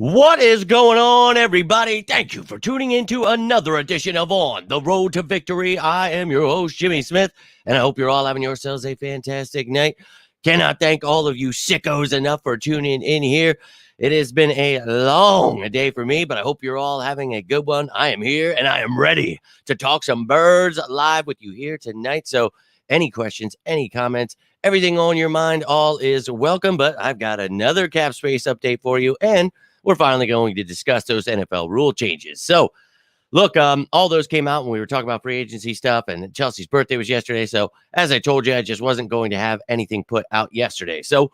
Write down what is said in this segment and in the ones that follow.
What is going on, everybody? Thank you for tuning in to another edition of On the Road to Victory. I am your host, Jimmy Smith, and I hope you're all having yourselves a fantastic night. Cannot thank all of you sickos enough for tuning in here. It has been a long day for me, but I hope you're all having a good one. I am here, and I am ready to talk some birds live with you here tonight. So any questions, any comments, everything on your mind, all is welcome. But I've got another cap space update for you, and we're finally going to discuss those NFL rule changes. So, look, all those came out when we were talking about free agency stuff, and Chelsea's birthday was yesterday. So, as I told you, I just wasn't going to have anything put out yesterday. So,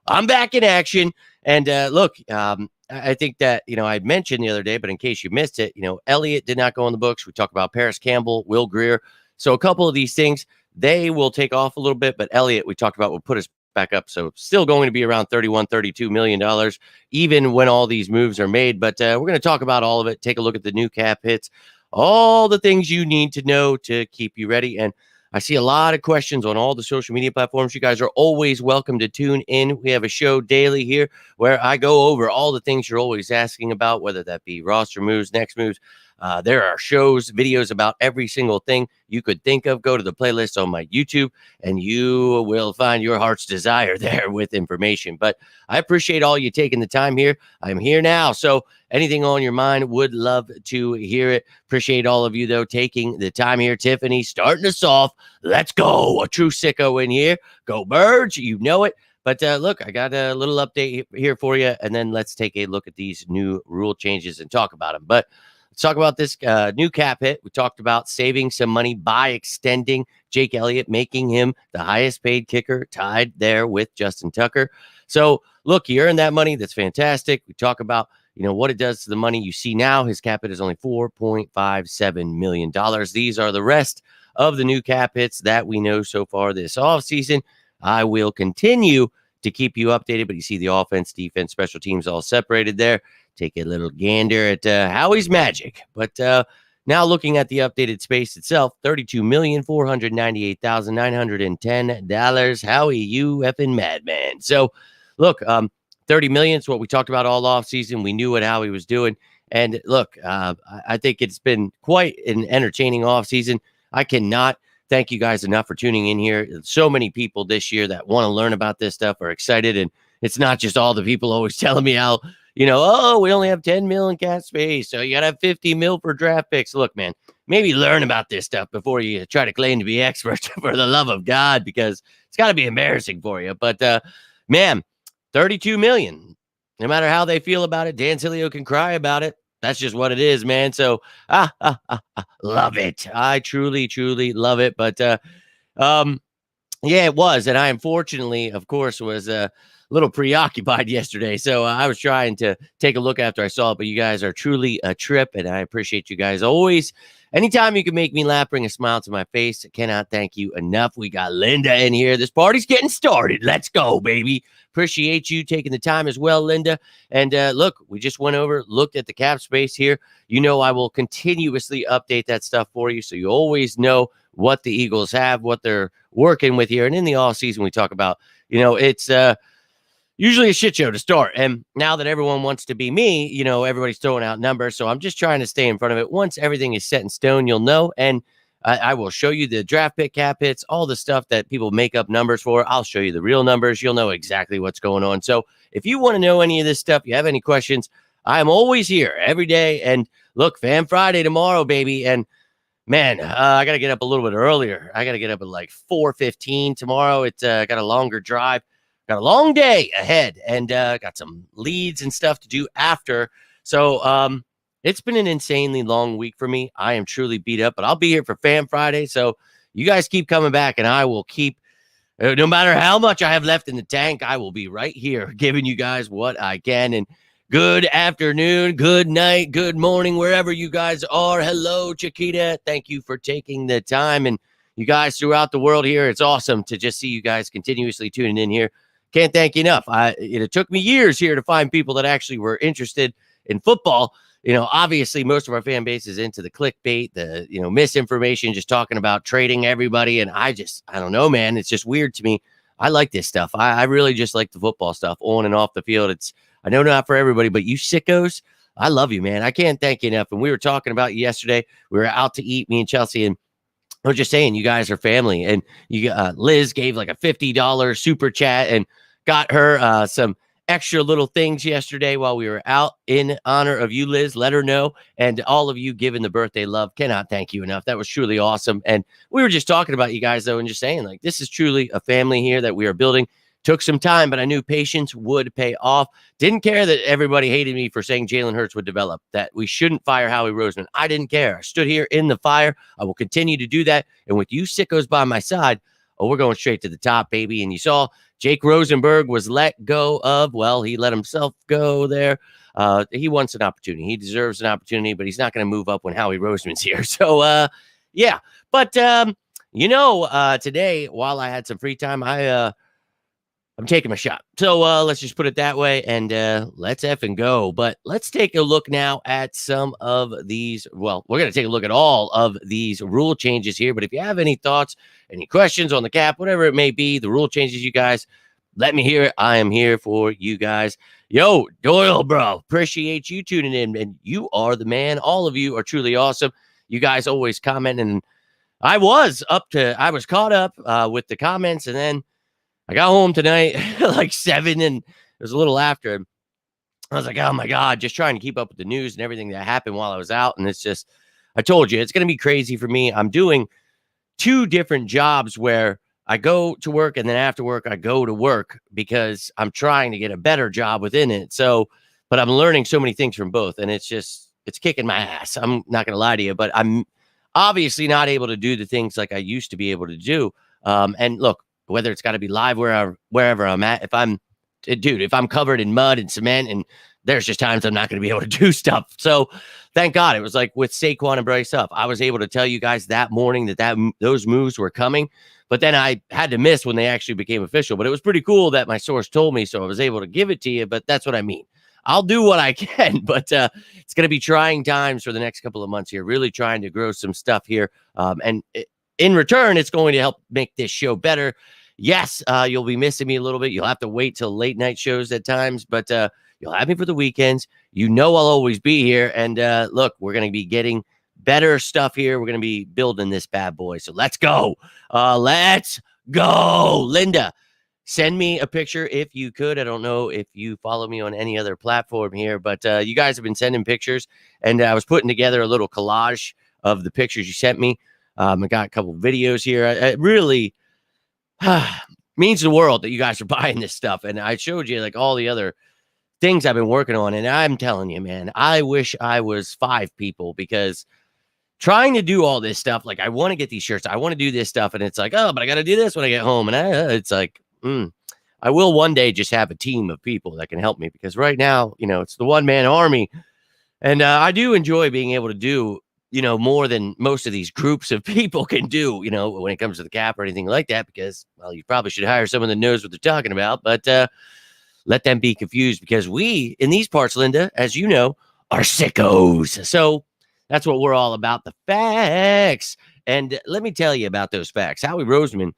I'm back in action. And look, I think that, I mentioned the other day, but in case you missed it, Elliott did not go in the books. We talked about Paris Campbell, Will Greer. So, a couple of these things, they will take off a little bit, but Elliott, we talked about, will put us back up. So still going to be around $32 million, even when all these moves are made. But we're going to talk about all of it. Take a look at the new cap hits, all the things you need to know to keep you ready. And I see a lot of questions on all the social media platforms. You guys are always welcome to tune in. We have a show daily here where I go over all the things you're always asking about, whether that be roster moves, next moves. There are shows, videos about every single thing you could think of. Go to the playlist on my YouTube, and you will find your heart's desire there with information. But I appreciate all you taking the time here. I'm here now. So anything on your mind, would love to hear it. Appreciate all of you, though, taking the time here. Tiffany, starting us off. Let's go. A true sicko in here. Go Birds. You know it. But look, I got a little update here for you, and then let's take a look at these new rule changes and talk about them. But let's talk about this new cap hit. We talked about saving some money by extending Jake Elliott, making him the highest paid kicker, tied there with Justin Tucker. So, look, he earned that money. That's fantastic. We talk about, what it does to the money. You see now his cap hit is only $4.57 million. These are the rest of the new cap hits that we know so far this offseason. I will continue to keep you updated, but you see the offense, defense, special teams all separated there. Take a little gander at Howie's magic. But now looking at the updated space itself, $32,498,910. Howie, you effing madman. So, look, $30 million is what we talked about all offseason. We knew what Howie was doing. And look, I think it's been quite an entertaining offseason. I cannot thank you guys enough for tuning in here. So many people this year that want to learn about this stuff are excited. And it's not just all the people always telling me how, we only have 10 mil in cap space, so you got to have 50 mil for draft picks. Look, man, maybe learn about this stuff before you try to claim to be expert, for the love of God, because it's got to be embarrassing for you. But, man, 32 million, no matter how they feel about it, Dan Sileo can cry about it. That's just what it is, man. So, love it. I truly, truly love it. But, yeah, it was. And I, unfortunately, of course, was little preoccupied yesterday. So I was trying to take a look after I saw it, but you guys are truly a trip, and I appreciate you guys always. Anytime you can make me laugh, bring a smile to my face, I cannot thank you enough. We got Linda in here. This party's getting started. Let's go, baby. Appreciate you taking the time as well, Linda. And look, we just went over, looked at the cap space here. I will continuously update that stuff for you, so you always know what the Eagles have, what they're working with here. And in the offseason, we talk about, it's usually a shit show to start. And now that everyone wants to be me, everybody's throwing out numbers. So I'm just trying to stay in front of it. Once everything is set in stone, you'll know. And I will show you the draft pick cap hits, all the stuff that people make up numbers for. I'll show you the real numbers. You'll know exactly what's going on. So if you want to know any of this stuff, you have any questions, I'm always here every day. And look, Fan Friday tomorrow, baby. And man, I got to get up a little bit earlier. I got to get up at like 4:15 tomorrow. It's got a longer drive. Got a long day ahead, and got some leads and stuff to do after. So it's been an insanely long week for me. I am truly beat up, but I'll be here for Fan Friday. So you guys keep coming back, and I will keep, no matter how much I have left in the tank, I will be right here giving you guys what I can. And good afternoon, good night, good morning, wherever you guys are. Hello, Chiquita. Thank you for taking the time. And you guys throughout the world here, it's awesome to just see you guys continuously tuning in here. Can't thank you enough. It took me years here to find people that actually were interested in football. Obviously, most of our fan base is into the clickbait, the, misinformation, just talking about trading everybody. And I don't know, man. It's just weird to me. I like this stuff. I really just like the football stuff on and off the field. I know not for everybody, but you sickos, I love you, man. I can't thank you enough. And we were talking about you yesterday. We were out to eat, me and Chelsea, and I was just saying, you guys are family. And Liz gave like a $50 super chat and got her some extra little things yesterday while we were out in honor of you, Liz. Let her know. And all of you giving the birthday love. Cannot thank you enough. That was truly awesome. And we were just talking about you guys, though, and just saying, like, this is truly a family here that we are building. Took some time, but I knew patience would pay off. Didn't care that everybody hated me for saying Jalen Hurts would develop, that we shouldn't fire Howie Roseman. I didn't care. I stood here in the fire. I will continue to do that. And with you sickos by my side, we're going straight to the top, baby. And you saw Jake Rosenberg was let go of. Well, he let himself go there. He wants an opportunity. He deserves an opportunity, but he's not going to move up when Howie Roseman's here. So, yeah. But, today, while I had some free time, I'm taking my shot. So let's just put it that way, and let's effing go. But let's take a look now at some of these. Well, we're going to take a look at all of these rule changes here. But if you have any thoughts, any questions on the cap, whatever it may be, the rule changes, you guys, let me hear it. I am here for you guys. Yo, Doyle, bro, appreciate you tuning in, and you are the man. All of you are truly awesome. You guys always comment, and I was caught up with the comments, and then I got home tonight like 7, and it was a little after. I was like, oh my God, just trying to keep up with the news and everything that happened while I was out. And it's just, I told you, it's going to be crazy for me. I'm doing 2 different jobs where I go to work, and then after work, I go to work because I'm trying to get a better job within it. So, but I'm learning so many things from both, and it's kicking my ass. I'm not going to lie to you, but I'm obviously not able to do the things like I used to be able to do. And look, whether it's got to be live wherever I'm at, if I'm covered in mud and cement, and there's just times I'm not going to be able to do stuff. So thank God it was like with Saquon and Bryce up. I was able to tell you guys that morning that those moves were coming, but then I had to miss when they actually became official. But it was pretty cool that my source told me, so I was able to give it to you. But that's what I mean. I'll do what I can, but it's going to be trying times for the next couple of months here, really trying to grow some stuff here. In return, it's going to help make this show better. Yes, you'll be missing me a little bit. You'll have to wait till late night shows at times, but you'll have me for the weekends. You know I'll always be here. And look, we're going to be getting better stuff here. We're going to be building this bad boy. So let's go. Let's go. Linda, send me a picture if you could. I don't know if you follow me on any other platform here, but you guys have been sending pictures, and I was putting together a little collage of the pictures you sent me. I got a couple videos here. It really means the world that you guys are buying this stuff. And I showed you like all the other things I've been working on. And I'm telling you, man, I wish I was 5 people, because trying to do all this stuff, like I want to get these shirts, I want to do this stuff. And it's like, oh, but I got to do this when I get home. And it's like, I will one day just have a team of people that can help me, because right now, it's the one-man army. And I do enjoy being able to do, more than most of these groups of people can do, when it comes to the cap or anything like that, because, well, you probably should hire someone that knows what they're talking about, but let them be confused, because we, in these parts, Linda, as you know, are sickos. So that's what we're all about, the facts. And let me tell you about those facts. Howie Roseman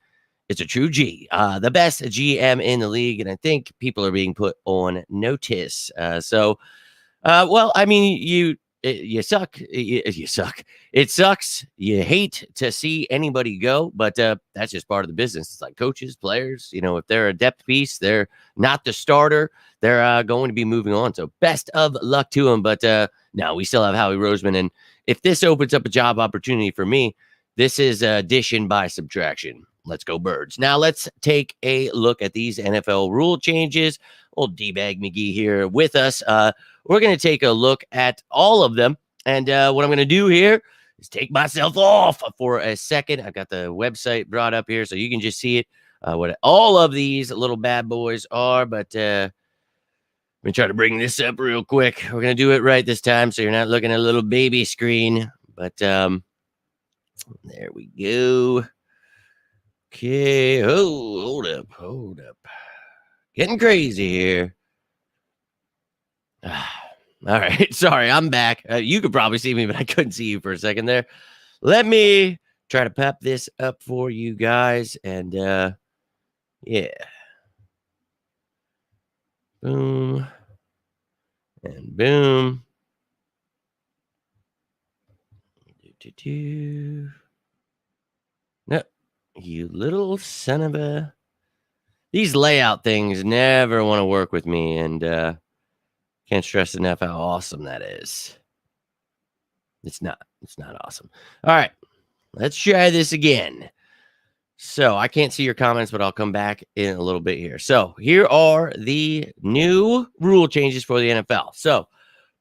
is a true G, the best GM in the league, and I think people are being put on notice. Well, I mean, you suck. You suck. It sucks. You hate to see anybody go, but that's just part of the business. It's like coaches, players, if they're a depth piece, they're not the starter, they're going to be moving on. So best of luck to them. But no, we still have Howie Roseman. And if this opens up a job opportunity for me, this is addition by subtraction. Let's go Birds. Now let's take a look at these NFL rule changes. Old D-Bag McGee here with us. We're going to take a look at all of them. And what I'm going to do here is take myself off for a second. I've got the website brought up here so you can just see it, what all of these little bad boys are. But let me try to bring this up real quick. We're going to do it right this time, so you're not looking at a little baby screen. But there we go. Okay. Oh, hold up. Getting crazy here. All right. Sorry, I'm back. You could probably see me, but I couldn't see you for a second there. Let me try to pop this up for you guys. And Yeah. Boom. And boom. No, you little son of a. These layout things never want to work with me, and can't stress enough how awesome that is. It's not. It's not awesome. All right, let's try this again. So I can't see your comments, but I'll come back in a little bit here. So here are the new rule changes for the NFL. So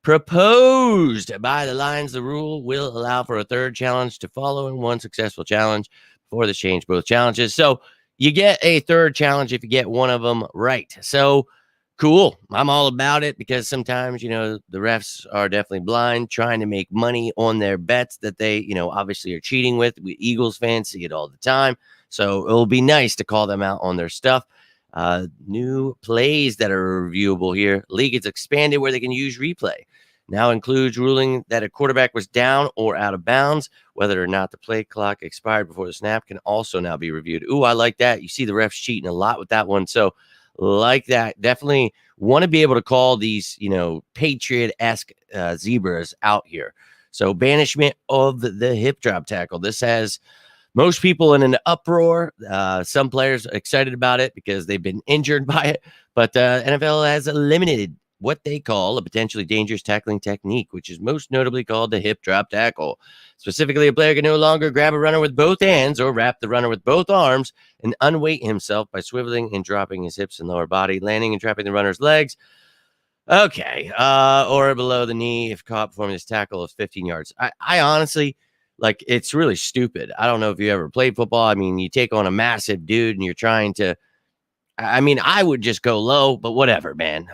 proposed by the Lions, the rule will allow for a third challenge to follow in one successful challenge before the change both challenges. So you get a third challenge if you get one of them right. So cool. I'm all about it because sometimes, the refs are definitely blind trying to make money on their bets that they, obviously are cheating with. We Eagles fans see it all the time. So it'll be nice to call them out on their stuff. New plays that are reviewable here. League is expanded where they can use replay. Now includes ruling that a quarterback was down or out of bounds. Whether or not the play clock expired before the snap can also now be reviewed. Ooh, I like that. You see the refs cheating a lot with that one. So like that. Definitely want to be able to call these, Patriot-esque zebras out here. So banishment of the hip drop tackle. This has most people in an uproar. Some players are excited about it because they've been injured by it. But NFL has eliminated what they call a potentially dangerous tackling technique, which is most notably called the hip drop tackle. Specifically, a player can no longer grab a runner with both hands or wrap the runner with both arms and unweight himself by swiveling and dropping his hips and lower body, landing and trapping the runner's legs. Okay. Or below the knee if caught performing this tackle of 15 yards. I honestly, it's really stupid. I don't know if you ever played football. I mean, you take on a massive dude and you're trying to, I would just go low, but whatever, man.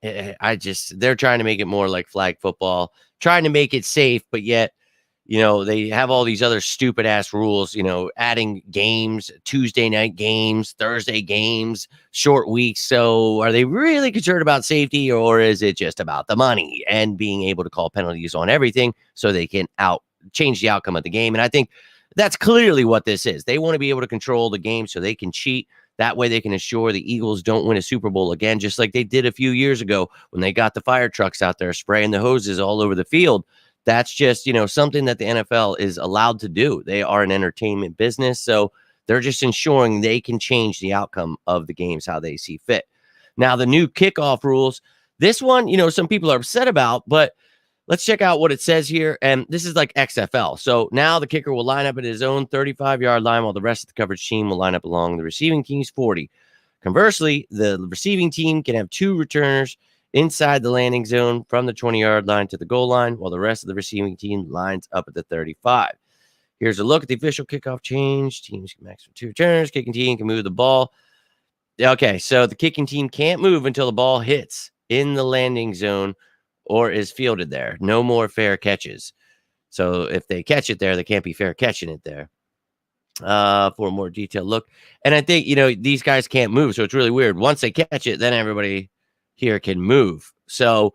They're trying to make it more like flag football, trying to make it safe, but yet, they have all these other stupid ass rules, adding games, Tuesday night games, Thursday games, short weeks. So are they really concerned about safety, or is it just about the money and being able to call penalties on everything so they can change the outcome of the game? And I think that's clearly what this is. They want to be able to control the game so they can cheat. That way they can assure the Eagles don't win a Super Bowl again, just like they did a few years ago when they got the fire trucks out there spraying the hoses all over the field. That's just, something that the NFL is allowed to do. They are an entertainment business, so they're just ensuring they can change the outcome of the games how they see fit. Now, the new kickoff rules, this one, some people are upset about, but let's check out what it says here. And this is like XFL. So now the kicker will line up at his own 35-yard line while the rest of the coverage team will line up along the receiving team's 40. Conversely, the receiving team can have two returners inside the landing zone from the 20-yard line to the goal line, while the rest of the receiving team lines up at the 35. Here's a look at the official kickoff change. Teams can max for two returners. Kicking team can move the ball. Okay, so the kicking team can't move until the ball hits in the landing zone or is fielded there. No more fair catches. So if they catch it there, they can't be fair catching it there. For a more detailed look. And I think, these guys can't move, so it's really weird. Once they catch it, then everybody here can move. So,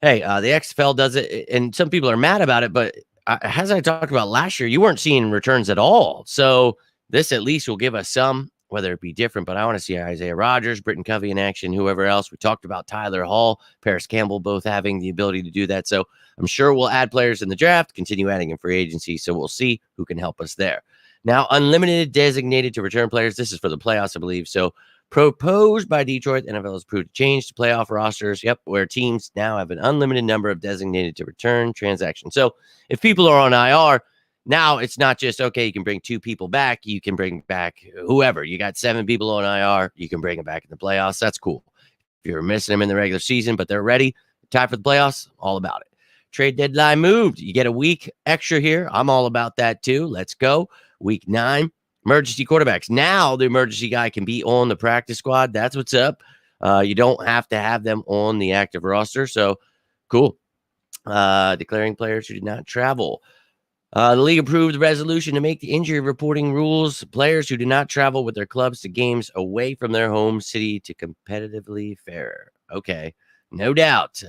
hey, the XFL does it, and some people are mad about it, but as I talked about last year, you weren't seeing returns at all. So this at least will give us some, whether it be different, but I want to see Isaiah Rodgers, Britton Covey in action, whoever else. We talked about Tyler Hall, Paris Campbell, both having the ability to do that. So I'm sure we'll add players in the draft, continue adding in free agency. So we'll see who can help us there. Now, unlimited designated to return players. This is for the playoffs, I believe. So proposed by Detroit, the NFL has approved a change to playoff rosters. Yep, where teams now have an unlimited number of designated to return transactions. So if people are on IR, now it's not just, okay, you can bring two people back. You can bring back whoever. You got 7 people on IR. You can bring them back in the playoffs. That's cool. If you're missing them in the regular season, but they're ready, time for the playoffs, all about it. Trade deadline moved. You get a week extra here. I'm all about that too. Let's go. Week 9. Emergency quarterbacks. Now the emergency guy can be on the practice squad. That's what's up. You don't have to have them on the active roster. So cool. Declaring players who did not travel. The league approved the resolution to make the injury reporting rules players who do not travel with their clubs to games away from their home city to competitively fairer. Okay. No doubt.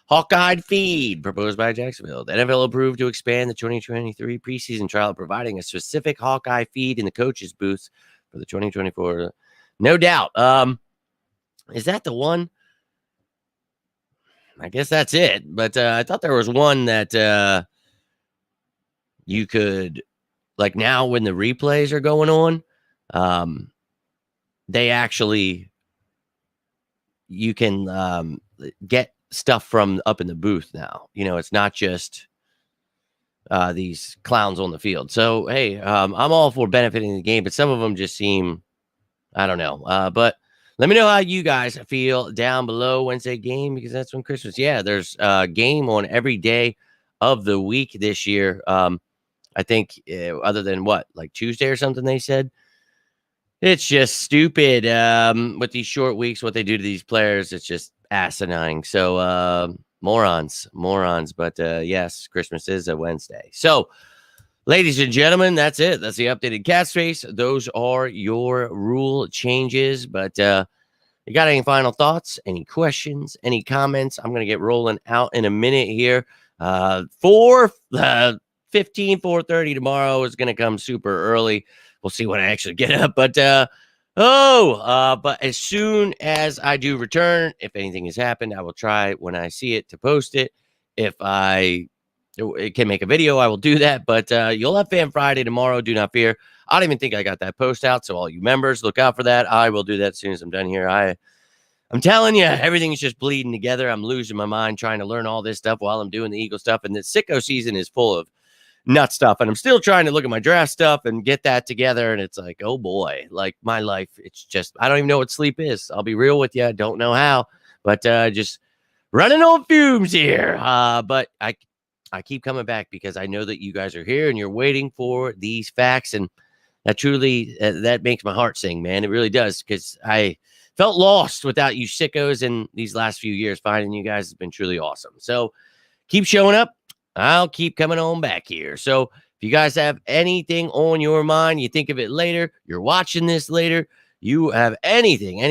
Hawkeye feed proposed by Jacksonville. The NFL approved to expand the 2023 preseason trial, providing a specific Hawkeye feed in the coaches' booths for the 2024. No doubt. Is that the one? I guess that's it. But I thought there was one that you could, like, now when the replays are going on, they actually, you can get stuff from up in the booth now. It's not just these clowns on the field. So, hey, I'm all for benefiting the game, but some of them just seem, I don't know. But let me know how you guys feel down below. Wednesday game, because that's when Christmas. Yeah, there's a game on every day of the week this year. I think other than what, like Tuesday or something, they said. It's just stupid with these short weeks, what they do to these players. It's just asinine. So morons. But yes, Christmas is a Wednesday. So, ladies and gentlemen, that's it. That's the updated cat space. Those are your rule changes. But you got any final thoughts, any questions, any comments? I'm going to get rolling out in a minute here. 4:30 tomorrow is going to come super early. We'll see when I actually get up. But but as soon as I do return, if anything has happened, I will try when I see it to post it. If I can make a video, I will do that. But you'll have Fan Friday tomorrow. Do not fear. I don't even think I got that post out. So all you members, look out for that. I will do that as soon as I'm done here. I'm telling you, everything's just bleeding together. I'm losing my mind trying to learn all this stuff while I'm doing the Eagle stuff. And the sicko season is full of nut stuff. And I'm still trying to look at my draft stuff and get that together. And it's like, oh boy, like my life, it's just, I don't even know what sleep is. I'll be real with you. I don't know how, but just running on fumes here. But I keep coming back because I know that you guys are here and you're waiting for these facts. And that truly, that makes my heart sing, man. It really does. Because I felt lost without you sickos in these last few years. Finding you guys has been truly awesome. So keep showing up. I'll keep coming on back here. So if you guys have anything on your mind, you think of it later, you're watching this later, you have anything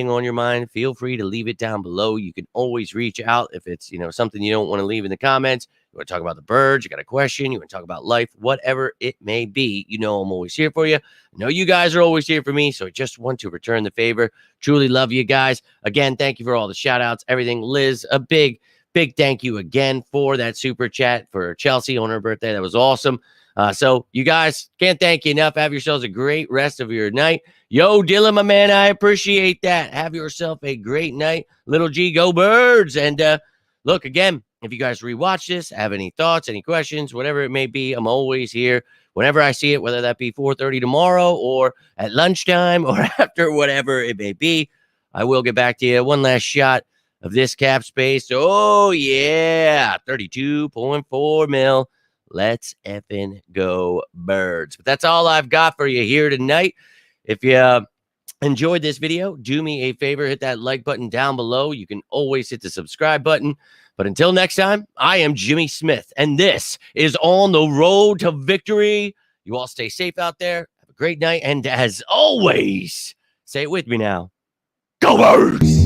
on your mind, feel free to leave it down below. You can always reach out if it's, something you don't want to leave in the comments. You want to talk about the birds, you got a question, you want to talk about life, whatever it may be, I'm always here for you. I know you guys are always here for me, so I just want to return the favor. Truly love you guys. Again, thank you for all the shout outs, everything. Liz, a big thank you again for that super chat for Chelsea on her birthday. That was awesome. So you guys, can't thank you enough. Have yourselves a great rest of your night. Yo, Dylan, my man, I appreciate that. Have yourself a great night. Little G, go Birds. And look, again, if you guys rewatch this, have any thoughts, any questions, whatever it may be, I'm always here. Whenever I see it, whether that be 4:30 tomorrow or at lunchtime or after, whatever it may be, I will get back to you. One last shot of this cap space. Oh, yeah, 32.4 mil. Let's effing go Birds. But that's all I've got for you here tonight. If you enjoyed this video, do me a favor, hit that like button down below. You can always hit the subscribe button. But until next time, I am Jimmy Smith, and this is On the Road to Victory. You all stay safe out there. Have a great night. And as always, say it with me now. Go Birds!